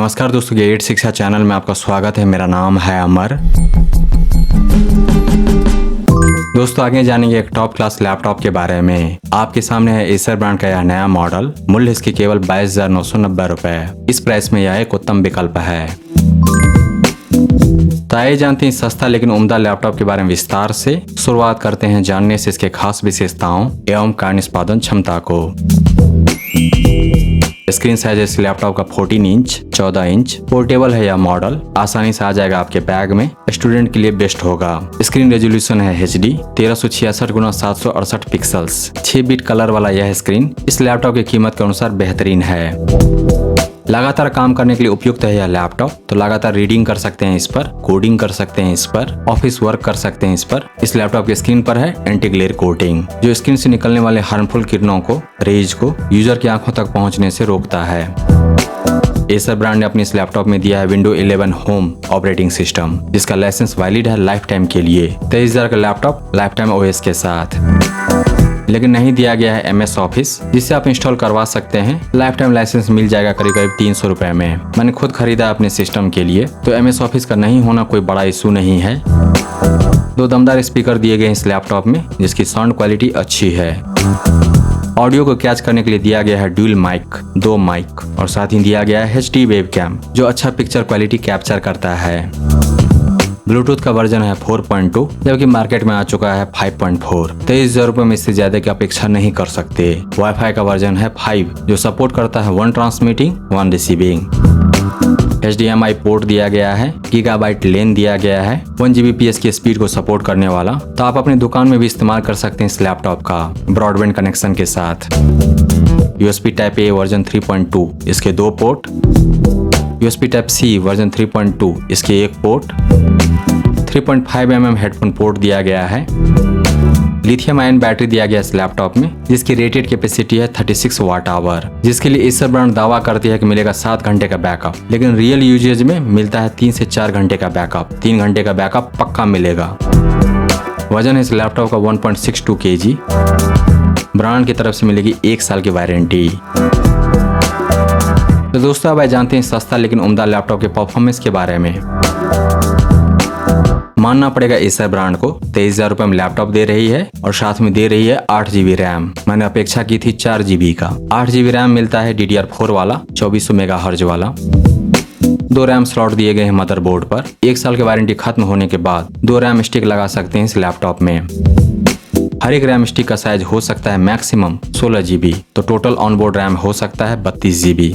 नमस्कार दोस्तों, गेट शिक्षा चैनल में आपका स्वागत है। मेरा नाम है अमर। दोस्तों आगे जानेंगे एक टॉप क्लास लैपटॉप के बारे में। आपके सामने है एसर ब्रांड का यह नया मॉडल। मूल्य इसकी केवल 22,990 रुपए। इस प्राइस में यह एक उत्तम विकल्प है। तो आइए जानते हैं सस्ता लेकिन उम्दा लैपटॉप के बारे में विस्तार से। शुरुआत करते हैं जानने से इसके खास विशेषताओं एवं कार्य निष्पादन क्षमता को। स्क्रीन साइज इस लैपटॉप का 14 इंच 14 इंच। पोर्टेबल है यह मॉडल, आसानी से आ जाएगा आपके बैग में। स्टूडेंट के लिए बेस्ट होगा। स्क्रीन रेजोल्यूशन है HD 1366x768 pixels. 6 bit colour वाला यह स्क्रीन इस लैपटॉप की कीमत के अनुसार बेहतरीन है। लगातार काम करने के लिए उपयुक्त है यह लैपटॉप। तो लगातार रीडिंग कर सकते हैं इस पर, कोडिंग कर सकते हैं इस पर, ऑफिस वर्क कर सकते हैं इस पर। इस लैपटॉप की स्क्रीन पर है एंटी ग्लेयर कोटिंग, जो स्क्रीन से निकलने वाले हार्मफुल किरणों को, रेज को यूजर की आंखों तक पहुंचने से रोकता है। एसर ब्रांड ने अपने इस लैपटॉप में दिया है विंडो 11 होम ऑपरेटिंग सिस्टम, जिसका लाइसेंस वैलिड है लाइफ टाइम के लिए। 23,000 का लैपटॉप लाइफ टाइम OS के साथ। लेकिन नहीं दिया गया है MS ऑफिस, जिससे आप इंस्टॉल करवा सकते हैं। लाइफ टाइम लाइसेंस मिल जाएगा करीब 300 रुपए में। मैंने खुद खरीदा अपने सिस्टम के लिए, तो MS ऑफिस का नहीं होना कोई बड़ा इशू नहीं है। 2 दमदार स्पीकर दिए गए इस लैपटॉप में, जिसकी साउंड क्वालिटी अच्छी है। ऑडियो को कैच करने के लिए दिया गया है ड्यूल माइक, 2 माइक, और साथ ही दिया गया है HD वेबकैम, जो अच्छा पिक्चर क्वालिटी कैप्चर करता है। ब्लूटूथ का वर्जन है 4.2, जबकि मार्केट में आ चुका है 5.4। 23,000 रुपए में इससे ज्यादा की अपेक्षा नहीं कर सकते। वाईफाई का वर्जन है 5, जो सपोर्ट करता है 1 ट्रांसमिटिंग 1 रिसीविंग। HDMI पोर्ट दिया गया है, गीगाबाइट लेन दिया गया है, 1 Gbps की स्पीड को सपोर्ट करने वाला। तो आप अपनी दुकान में भी इस्तेमाल कर सकते हैं इस लैपटॉप का ब्रॉडबैंड कनेक्शन के साथ। USB Type-A वर्जन 3.2, इसके 2 पोर्ट। USB Type-C वर्जन 3.2, इसके 1 पोर्ट। 3.5mm हेडफोन पोर्ट दिया गया है। लिथियम आयन बैटरी दिया गया इस लैपटॉप में, जिसकी रेटेड कैपेसिटी है 36 वाट आवर, जिसके लिए एसर ब्रांड दावा करती है कि मिलेगा 7 घंटे का बैकअप, लेकिन रियल यूजेज में मिलता है 3 से 4 घंटे का बैकअप। 3 घंटे का बैकअप पक्का मिलेगा। वजन है इस लैपटॉप का 1.62 kg। ब्रांड की तरफ से मिलेगी 1 साल की वारंटी। तो दोस्तों अब जानते हैं सस्ता लेकिन उम्दा लैपटॉप के परफॉर्मेंस के बारे में। मानना पड़ेगा एसर ब्रांड को, 23,000 रुपए में लैपटॉप दे रही है और साथ में दे रही है 8 GB रैम। मैंने अपेक्षा की थी 4 GB का। 8 GB रैम मिलता है DDR4 वाला, 2400 MHz वाला। 2 रैम स्लॉट दिए गए हैं मदरबोर्ड पर। 1 साल की वारंटी खत्म होने के बाद 2 रैम स्टिक लगा सकते हैं इस लैपटॉप में। हर एक रैम स्टिक का साइज हो सकता है मैक्सिमम 16 GB, तो टोटल ऑनबोर्ड रैम हो सकता है 32 GB।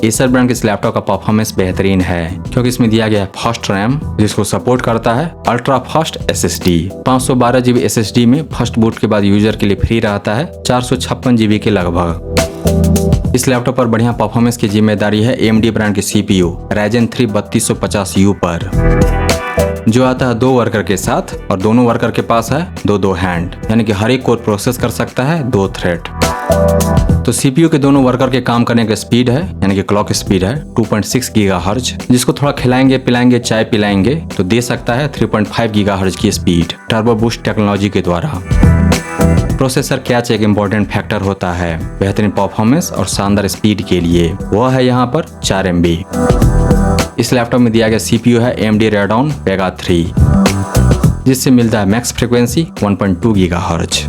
एसर ब्रांड के इस लैपटॉप का परफॉर्मेंस बेहतरीन है, क्योंकि इसमें दिया गया है फास्ट रैम, जिसको सपोर्ट करता है ultra fast SSD। 512 GB SSD में फर्स्ट बूट के बाद यूजर के लिए फ्री रहता है 456 GB के लगभग। इस लैपटॉप पर बढ़िया परफॉर्मेंस की जिम्मेदारी है AMD ब्रांड की CPU Ryzen 3 3250U पर, जो आता है 2 वर्कर के साथ, और दोनों वर्कर के पास है 2 हैंड, यानी कि हर एक कोर प्रोसेस कर सकता है 2 थ्रेड। तो CPU के दोनों वर्कर के काम करने का स्पीड है, यानी कि क्लॉक स्पीड है 2.6 GHz, जिसको थोड़ा खिलाएंगे पिलाएंगे चाय पिलाएंगे तो दे सकता है 3.5 GHz की स्पीड टर्बो बूस्ट टेक्नोलॉजी के द्वारा। प्रोसेसर कैच एक इम्पोर्टेंट फैक्टर होता है बेहतरीन परफॉर्मेंस और शानदार स्पीड के लिए, वह है यहाँ पर 4 MB। इस लैपटॉप में दिया गया CPU है AMD Radeon Vega 3, जिससे मिलता है मैक्स फ्रीक्वेंसी 1.2 GHz।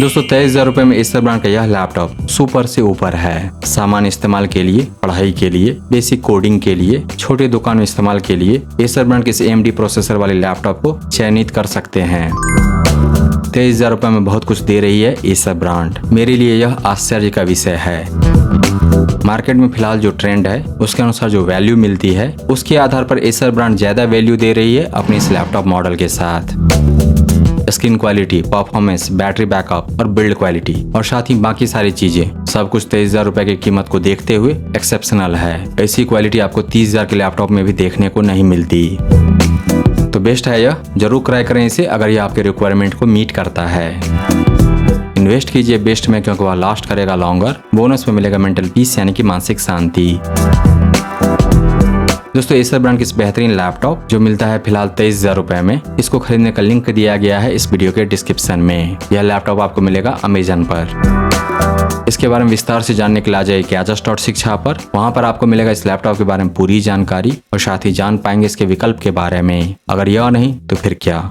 दोस्तों 23,000 रुपए में एसर ब्रांड का यह लैपटॉप सुपर से ऊपर है। सामान्य इस्तेमाल के लिए, पढ़ाई के लिए, बेसिक कोडिंग के लिए, छोटे दुकान में इस्तेमाल के लिए एसर ब्रांड के इस AMD प्रोसेसर वाले लैपटॉप को चयनित कर सकते हैं। 23,000 रुपए में बहुत कुछ दे रही है एसर ब्रांड। मेरे लिए यह आश्चर्य का विषय है। मार्केट में फिलहाल जो ट्रेंड है उसके अनुसार जो वैल्यू मिलती है, उसके आधार पर एसर ब्रांड ज्यादा वैल्यू दे रही है अपने इस लैपटॉप मॉडल के साथ। Screen quality, performance, battery backup और बिल्ड क्वालिटी और साथ ही बाकी सारी चीजें सब कुछ 23,000 रुपए की कीमत को देखते हुए एक्सेप्शनल है। ऐसी क्वालिटी आपको 30,000 के लैपटॉप में भी देखने को नहीं मिलती। तो बेस्ट है यह, जरूर ट्राई करें इसे अगर यह आपके रिक्वायरमेंट को मीट करता है। इन्वेस्ट कीजिए बेस्ट में, क्योंकि वह लास्ट करेगा लॉन्गर। बोनस में मिलेगा मेंटल पीस, यानी कि मानसिक शांति। दोस्तों एसर ब्रांड की इस बेहतरीन लैपटॉप जो मिलता है फिलहाल 23,000 रुपए में, इसको खरीदने का लिंक दिया गया है इस वीडियो के डिस्क्रिप्शन में। यह लैपटॉप आपको मिलेगा अमेजन पर। इसके बारे में विस्तार से जानने के लिए आ जाइए Gadgets शिक्षा पर। वहां पर आपको मिलेगा इस लैपटॉप के बारे में पूरी जानकारी और साथ ही जान पाएंगे इसके विकल्प के बारे में। अगर यह नहीं तो फिर क्या।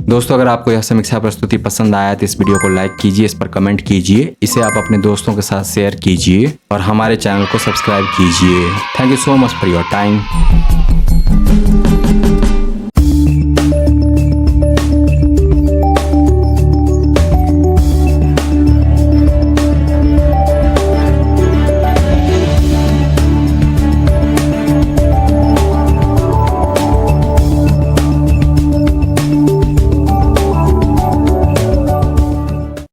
दोस्तों, अगर आपको यह समीक्षा प्रस्तुति पसंद आया तो इस वीडियो को लाइक कीजिए, इस पर कमेंट कीजिए, इसे आप अपने दोस्तों के साथ शेयर कीजिए और हमारे चैनल को सब्सक्राइब कीजिए। Thank you so much for your time.